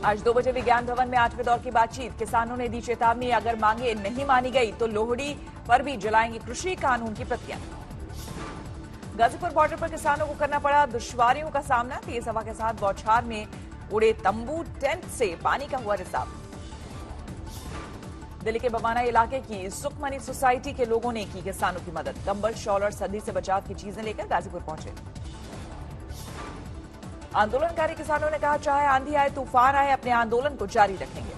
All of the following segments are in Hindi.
आज 2 बजे विज्ञान भवन में 8वें दौर की बातचीत। किसानों ने दी चेतावनी, अगर मांगे नहीं मानी गई तो लोहड़ी पर भी जलाएंगे कृषि कानून की प्रतियां। गाजीपुर बॉर्डर पर किसानों को करना पड़ा दुश्वारियों का सामना। तेज हवा के साथ बौछार में उड़े तंबू, टेंट से पानी का हुआ रिसाव। दिल्ली के बवाना इलाके की सुखमनी सोसाइटी के लोगों ने की किसानों की मदद। कंबल, शॉल और सर्दी से बचाव की चीजें लेकर गाजीपुर पहुंचे। आंदोलनकारी किसानों ने कहा, चाहे आंधी आए तूफान आए, अपने आंदोलन को जारी रखेंगे।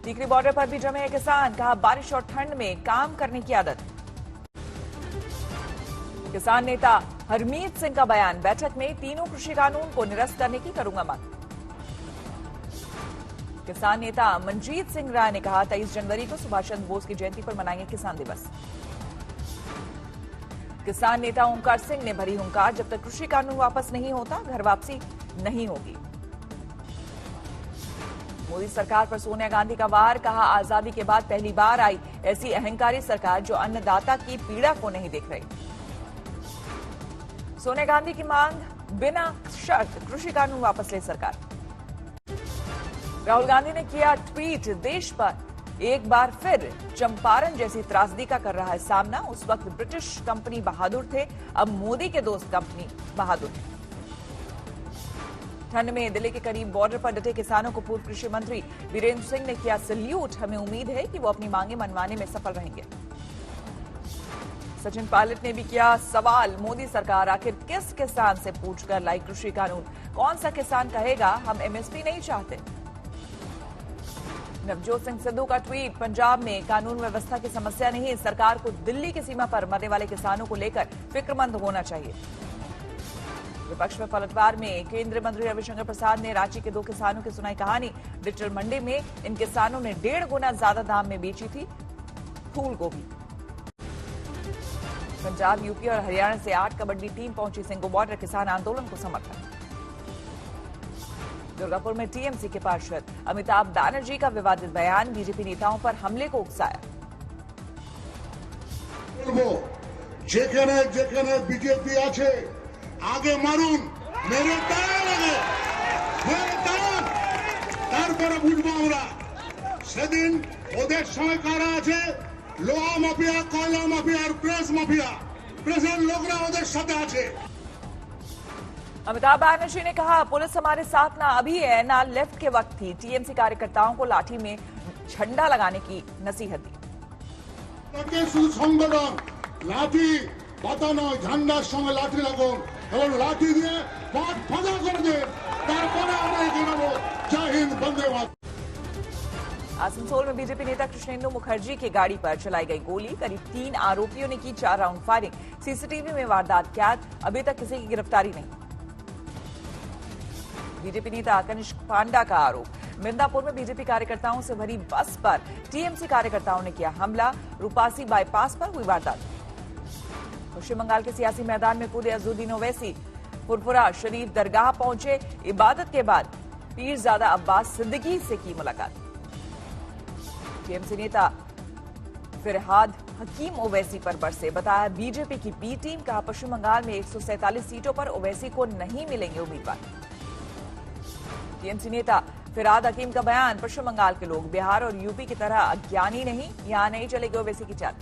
टीकरी बॉर्डर पर भी जमे हैं किसान। कहा, बारिश और ठंड में काम करने की आदत। किसान नेता हरमीत सिंह का बयान, बैठक में तीनों कृषि कानून को निरस्त करने की करूंगा मांग। किसान नेता मनजीत सिंह राय ने कहा, 23 जनवरी को सुभाष चंद्र बोस की जयंती पर मनाएंगे किसान दिवस। किसान नेता ओमकार सिंह ने भरी हुंकार, जब तक कृषि कानून वापस नहीं होता घर वापसी नहीं होगी। मोदी सरकार पर सोनिया गांधी का वार। कहा, आजादी के बाद पहली बार आई ऐसी अहंकारी सरकार जो अन्नदाता की पीड़ा को नहीं देख रही। सोनिया गांधी की मांग, बिना शर्त कृषि कानून वापस ले सरकार। राहुल गांधी ने किया ट्वीट, देश पर एक बार फिर चंपारण जैसी त्रासदी का कर रहा है सामना। उस वक्त ब्रिटिश कंपनी बहादुर थे, अब मोदी के दोस्त कंपनी बहादुर है। ठंड में दिल्ली के करीब बॉर्डर पर डटे किसानों को पूर्व कृषि मंत्री वीरेंद्र सिंह ने किया सैल्यूट। हमें उम्मीद है कि वो अपनी मांगे मनवाने में सफल रहेंगे। सचिन पायलट ने भी किया सवाल, मोदी सरकार आखिर किस किसान से पूछकर लाई कृषि कानून? कौन सा किसान कहेगा हम एमएसपी नहीं चाहते? नवजोत सिंह सिद्धू का ट्वीट, पंजाब में कानून व्यवस्था की समस्या नहीं, सरकार को दिल्ली की सीमा पर मरने वाले किसानों को लेकर फिक्रमंद होना चाहिए। विपक्ष में पलटवार में केंद्रीय मंत्री रविशंकर प्रसाद ने रांची के 2 किसानों की सुनाई कहानी। डिजिटल मंडी में इन किसानों ने 1.5 गुना ज्यादा दाम में बेची थी फूल गोभी। पंजाब, यूपी और हरियाणा से 8 कबड्डी टीम पहुंची सिंगो बॉर्डर। किसान आंदोलन को समर्थन। दुर्गापुर में टीएमसी के पार्षद अमिताभ बनर्जी का विवादित बयान, बीजेपी नेताओं पर हमले को उकसाया। যেখানে যেখানে বিজেপি আছে আগে মারুন, মেরে টান লাগে, মেরে টান, তারপরে বুঝবো আমরা। সেদিন ওদের সময় কারা আছে? লোহা মাফিয়া, কয়লা মাফিয়া আর প্রেস মাফিয়া। প্রেসের লোকরা ওদের সাথে আছে। अमिताभ बनर्जी ने कहा, पुलिस हमारे साथ ना अभी है ना लेफ्ट के वक्त थी। टीएमसी कार्यकर्ताओं को लाठी में झंडा लगाने की नसीहत दी। সংগঠন লাঠি পাতা নয়, ঝান্ডার সঙ্গে লাঠি লাগুন এবং লাঠি দিয়ে পাট ফাঁকা করে দেন, তারপরে আমরা জানাবো জয় হিন্দ, বন্দে মাতরম। आसनसोल में बीजेपी नेता कृष्णेंदु मुखर्जी की गाड़ी पर चलाई गई गोली। करीब 3 आरोपियों ने की 4 राउंड फायरिंग। सीसीटीवी में वारदात कैद, अभी तक किसी की गिरफ्तारी नहीं। बीजेपी नेता कनिष्क पांडा का आरोप, मिर्जापुर में बीजेपी कार्यकर्ताओं से भरी बस पर टीएमसी कार्यकर्ताओं ने किया हमला। रूपासी बाईपास पर हुई वारदात। पश्चिम बंगाल के सियासी मैदान में कूदे अजहरुद्दीन ओवैसी। फुरफुरा शरीफ दरगाह पहुंचे, इबादत के बाद पीरजादा अब्बास सिद्दीकी से की मुलाकात। टीएमसी नेता फिरहाद हकीम ओवैसी पर बरसे, बताया बीजेपी की बी टीम। कहा, पश्चिम बंगाल में 147 सीटों पर ओवैसी को नहीं मिलेंगे उम्मीदवार। टीएमसी नेता फिरहाद हकीम का बयान, पश्चिम बंगाल के लोग बिहार और यूपी की तरह अज्ञानी नहीं, यहां नहीं चलेगी ओवैसी की चाल।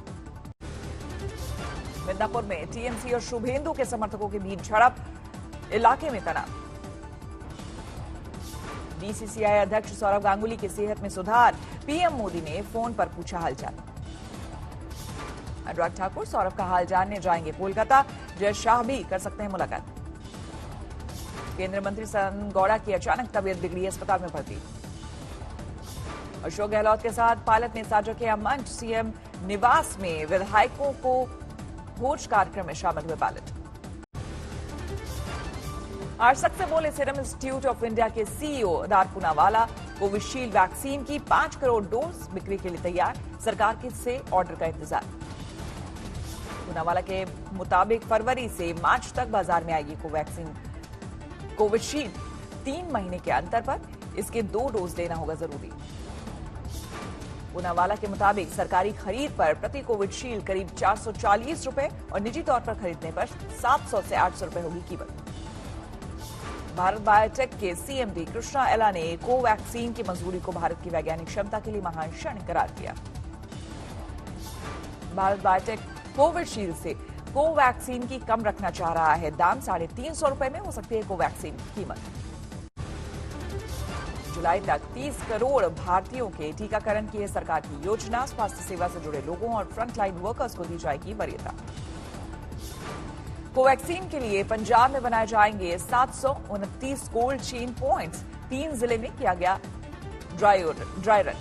मिदनापुर में टीएमसी और शुभेंदु के समर्थकों के बीच झड़प, इलाके में तनाव। बीसीसीआई अध्यक्ष सौरव गांगुली की सेहत में सुधार, पीएम मोदी ने फोन पर पूछा हालचाल। अनुराग ठाकुर सौरव का हाल जानने जाएंगे कोलकाता, जय शाह भी कर सकते हैं मुलाकात। केंद्रीय मंत्री सदानंद गौड़ा की अचानक तबीयत बिगड़ी, अस्पताल में भर्ती। अशोक गहलोत के साथ पायलट ने साझा किया मंच, सीएम निवास में विधायकों को भोज कार्यक्रम में शामिल हुए पायलट। आज सच से बोले सीरम इंस्टीट्यूट ऑफ इंडिया के CEO Adar Poonawalla, Covishield vaccine की 5 करोड़ डोज बिक्री के लिए तैयार, सरकार के से ऑर्डर का इंतजार। पूनावाला के मुताबिक फरवरी से मार्च तक बाजार में आएगी कोवैक्सीन। कोविशील्ड 3 महीने के अंतर पर इसके 2 डोज लेना होगा जरूरी। पूनावाला के मुताबिक सरकारी खरीद पर प्रति कोविशील्ड करीब 440 रुपए और निजी तौर पर खरीदने पर 700 से 800 रुपए होगी कीमत। भारत बायोटेक के सीएमडी कृष्णा एला ने कोवैक्सीन की मंजूरी को भारत की वैज्ञानिक क्षमता के लिए महान क्षण करार दिया। भारत बायोटेक कोविशील्ड से कोवैक्सीन की कम रखना चाह रहा है दाम। 350 रुपए में हो सकती है कोवैक्सीन की कीमत। जुलाई तक 30 करोड़ भारतीयों के टीकाकरण की है सरकार की योजना। स्वास्थ्य सेवा से जुड़े लोगों और फ्रंटलाइन वर्कर्स को दी जाएगी वरीयता। कोवैक्सीन के लिए पंजाब में बनाए जाएंगे 729 कोल्ड चेन पॉइंट्स। 3 जिले में किया गया ड्राई रन।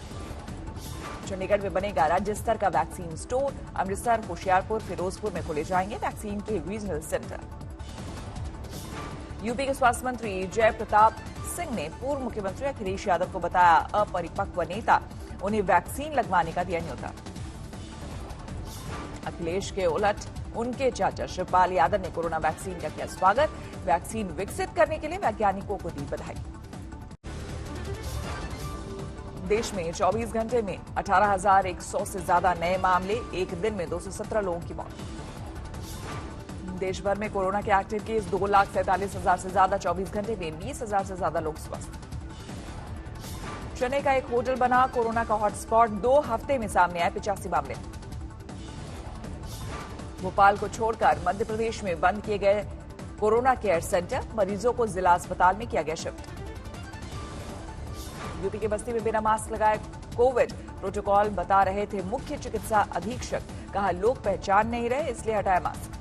चंडीगढ़ में बनेगा राज्य स्तर का वैक्सीन स्टोर। अमृतसर, होशियारपुर, फिरोजपुर में खोले जाएंगे वैक्सीन के रीजनल सेंटर। यूपी के स्वास्थ्य मंत्री जय प्रताप सिंह ने पूर्व मुख्यमंत्री अखिलेश यादव को बताया अपरिपक्व नेता, उन्हें वैक्सीन लगवाने का दिया न्योता। अखिलेश के उलट उनके चाचा शिवपाल यादव ने कोरोना वैक्सीन का किया स्वागत। वैक्सीन विकसित करने के लिए वैज्ञानिकों को दी बधाई। देश में 24 घंटे में 18,100 से ज्यादा नए मामले, एक दिन में 217 लोगों की मौत। देश भर में कोरोना के एक्टिव केस 2,47,000 से ज्यादा। 24 घंटे में 20,000 से ज्यादा लोग स्वस्थ। चेन्नई का एक होटल बना कोरोना का हॉटस्पॉट। 2 हफ्ते में सामने आए 85 मामले। भोपाल को छोड़कर मध्य प्रदेश में बंद किए गए कोरोना केयर सेंटर। मरीजों को जिला अस्पताल में किया गया शिफ्ट। यूपी के बस्ती में बिना मास्क लगाए कोविड प्रोटोकॉल बता रहे थे मुख्य चिकित्सा अधीक्षक। कहा लोग पहचान नहीं रहे इसलिए हटाया मास्क।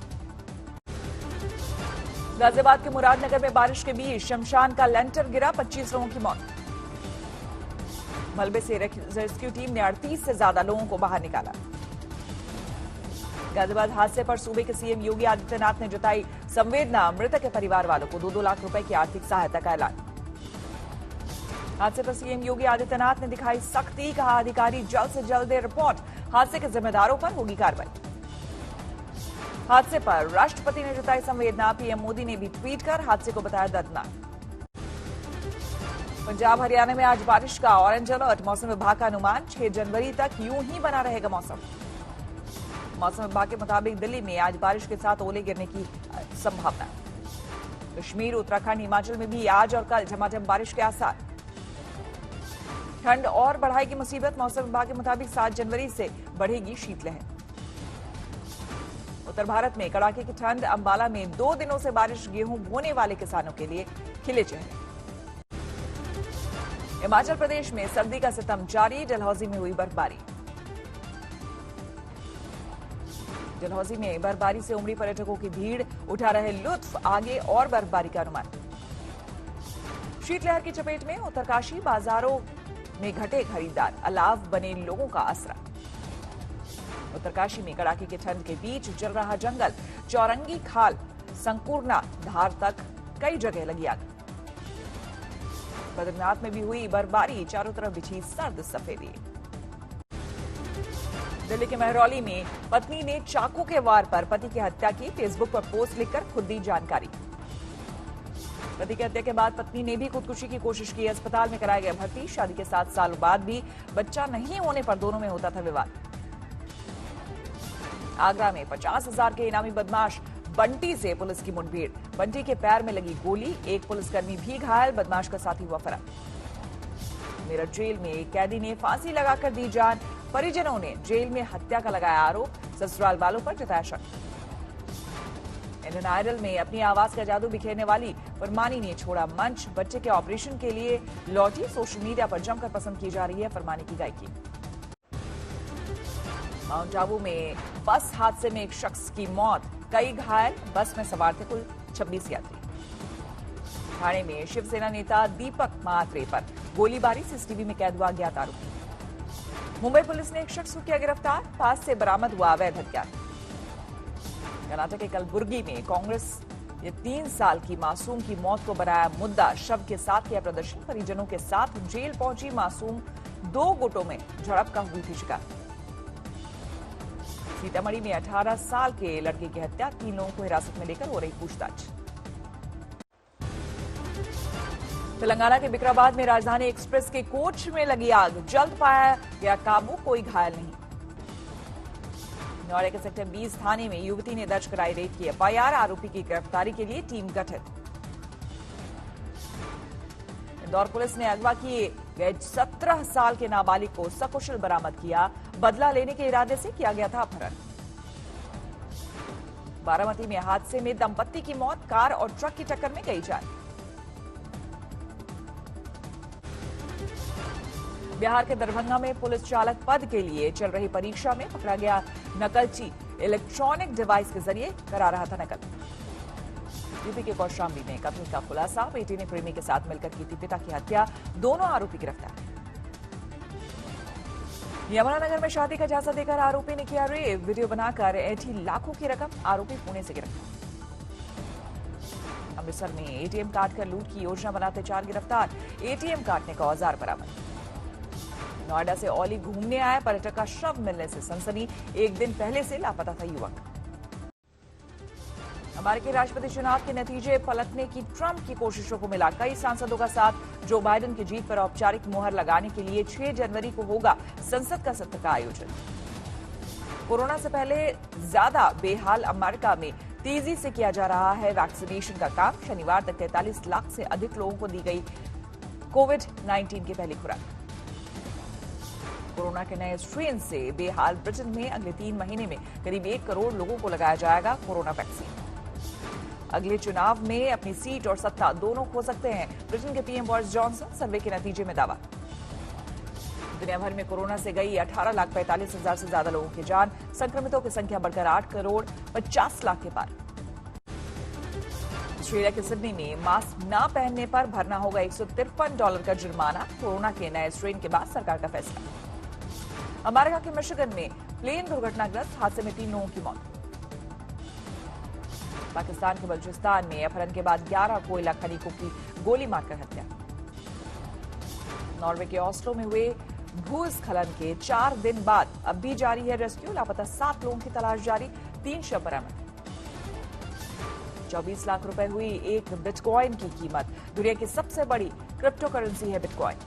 गाजियाबाद के मुरादनगर में बारिश के बीच शमशान का लेंटर गिरा, 25 लोगों की मौत। मलबे से रेस्क्यू टीम ने 38 से ज्यादा लोगों को बाहर निकाला। गाजियाबाद हादसे पर सूबे के सीएम योगी आदित्यनाथ ने जताई संवेदना। मृतक के परिवार वालों को 2-2 लाख रुपए की आर्थिक सहायता का ऐलान। हादसे पर सीएम योगी आदित्यनाथ ने दिखाई सख्ती। कहा अधिकारी जल्द से जल्द दे रिपोर्ट। हादसे के जिम्मेदारों पर होगी कार्रवाई। हादसे पर राष्ट्रपति ने जताई संवेदना। पीएम मोदी ने भी ट्वीट कर हादसे को बताया दर्दनाक। पंजाब हरियाणा में आज बारिश का ऑरेंज अलर्ट। मौसम विभाग का अनुमान 6 जनवरी तक यूं ही बना रहेगा मौसम। मौसम विभाग के मुताबिक दिल्ली में आज बारिश के साथ ओले गिरने की संभावना। कश्मीर, उत्तराखंड, हिमाचल में भी आज और कल झमाझम बारिश के आसार। ठंड और बढ़ाएगी मुसीबत। मौसम विभाग के मुताबिक 7 जनवरी से बढ़ेगी शीतलहर। उत्तर भारत में कड़ाके की ठंड। अंबाला में 2 दिनों से बारिश। गेहूं बोने वाले किसानों के लिए खिले चेहरे। हिमाचल प्रदेश में सर्दी का सितम जारी। डलहौजी में हुई बर्फबारी। डलहौजी में बर्फबारी से उमड़ी पर्यटकों की भीड़, उठा रहे लुत्फ। आगे और बर्फबारी का अनुमान। शीतलहर की चपेट में उत्तरकाशी। बाजारों में घटे खरीदार। अलाव बने लोगों का आसरा। उत्तरकाशी में कड़ाके की ठंड के बीच जल रहा जंगल। चौरंगी खाल, संकुरना धार तक कई जगह लगी आग। बद्रीनाथ में भी हुई बर्फबारी। चारों तरफ बिछी सर्द सफेदी। दिल्ली के महरौली में पत्नी ने चाकू के वार पर पति की हत्या की। फेसबुक पर पोस्ट लिखकर खुद दी जानकारी। पति की हत्या के बाद पत्नी ने भी खुदकुशी की कोशिश की। अस्पताल में कराया गया भर्ती। शादी के 7 साल बाद भी बच्चा नहीं होने पर दोनों में होता था विवाद। आगरा में 50,000 के इनामी बदमाश बंटी से पुलिस की मुठभेड़। बंटी के पैर में लगी गोली। एक पुलिसकर्मी भी घायल। बदमाश का साथी हुआ फरार। मेरठ जेल में एक कैदी ने फांसी लगाकर दी जान। परिजनों ने जेल में हत्या का लगाया आरोप। ससुराल वालों पर जताया शक। इंडियन आइडल में अपनी आवाज का जादू बिखेरने वाली फरमानी ने छोड़ा मंच। बच्चे के ऑपरेशन के लिए लौटी। सोशल मीडिया पर जमकर पसंद की जा रही है फरमानी की गायकी। माउंट आबू में बस हादसे में एक शख्स की मौत, कई घायल। बस में सवार थे कुल 26 यात्री। ठाणे में शिवसेना नेता दीपक म्हात्रे पर गोलीबारी। सीसीटीवी में कैद हुआ अज्ञात आरोपी। मुंबई पुलिस ने एक शख्स को किया गिरफ्तार। पास से बरामद हुआ अवैध हथियार। कर्नाटक के कलबुर्गी में कांग्रेस ने 3 साल की मासूम की मौत को बनाया मुद्दा। शव के साथ किया प्रदर्शन। परिजनों के साथ जेल पहुंची मासूम 2 गुटों में झड़प का हुई थी शिकार। सीतामढ़ी में 18 साल के लड़के की हत्या। 3 लोगों को हिरासत में लेकर हो रही पूछताछ। तेलंगाना के बिकराबाद में राजधानी एक्सप्रेस के कोच में लगी आग। जल्द पाया गया काबू, कोई घायल नहीं। नोएडा के सेक्टर 20 थाने में युवती ने दर्ज कराई रेप की एफआईआर। आरोपी की गिरफ्तारी के लिए टीम गठित। इंदौर पुलिस ने अगवा किए गए 17 साल के नाबालिग को सकुशल बरामद किया। बदला लेने के इरादे से किया गया था अपहरण। बारामती में हादसे में दंपत्ति की मौत, कार और ट्रक की टक्कर में गई जान। बिहार के दरभंगा में पुलिस चालक पद के लिए चल रही परीक्षा में पकड़ा गया नकलची इलेक्ट्रॉनिक डिवाइस के जरिए करा रहा था नकल। यूपी के कौशाम्बी में कत्ल का खुलासा, बेटे ने प्रेमी के साथ मिलकर की थी पिता की हत्या, दोनों आरोपी गिरफ्तार। यमुनानगर में शादी का झांसा देकर आरोपी ने किया रेप, वीडियो बनाकर ऐंठी लाखों की रकम, आरोपी पुणे से गिरफ्तार। अमृतसर में एटीएम काट कर लूट की योजना बनाते 4 गिरफ्तार, एटीएम काटने का औजार बरामद। नोएडा से औली घूमने आया पर्यटक का शव मिलने से सनसनी, एक दिन पहले से लापता था युवक। अमेरिकी राष्ट्रपति चुनाव के नतीजे पलटने की ट्रंप की कोशिशों को मिला कई सांसदों का साथ। जो बाइडेन की जीत पर औपचारिक मुहर लगाने के लिए 6 जनवरी को होगा संसद का सत्र का आयोजन। कोरोना से पहले ज्यादा बेहाल अमेरिका में तेजी से किया जा रहा है वैक्सीनेशन का काम। शनिवार तक 43 लाख से अधिक लोगों को दी गई कोविड-19 की पहली खुराक। कोरोना के नए स्ट्रेन से बेहाल ब्रिटेन में अगले 3 महीने में करीब 1 करोड़ लोगों को लगाया जाएगा कोरोना वैक्सीन। अगले चुनाव में अपनी सीट और सत्ता दोनों खो सकते हैं, ब्रिटेन के पीएम बोरिस जॉनसन सर्वे के नतीजे में दावा। दुनिया भर में कोरोना से गई 18,45,000 से ज्यादा लोगों की जान, संक्रमितों की संख्या बढ़कर 8 करोड़ 50 लाख के पार। ऑस्ट्रेलिया के सिडनी में मास्क न पहनने पर भरना होगा $153 का जुर्माना, कोरोना के नए स्ट्रेन के बाद सरकार का फैसला। अमेरिका के मिशिगन में प्लेन दुर्घटनाग्रस्त हादसे में 3 लोगों की मौत। पाकिस्तान के बलूचिस्तान में अपहरण के बाद 11 कोयला खनिकों की गोली मारकर हत्या। नॉर्वे के ऑस्लो में हुए भूस्खलन के 4 दिन बाद अब भी जारी है रेस्क्यू, लापता 7 लोगों की तलाश जारी, 3 शव बरामद। 24 लाख रुपए हुई एक बिटकॉइन की कीमत, दुनिया की सबसे बड़ी क्रिप्टो करेंसी है बिटकॉइन।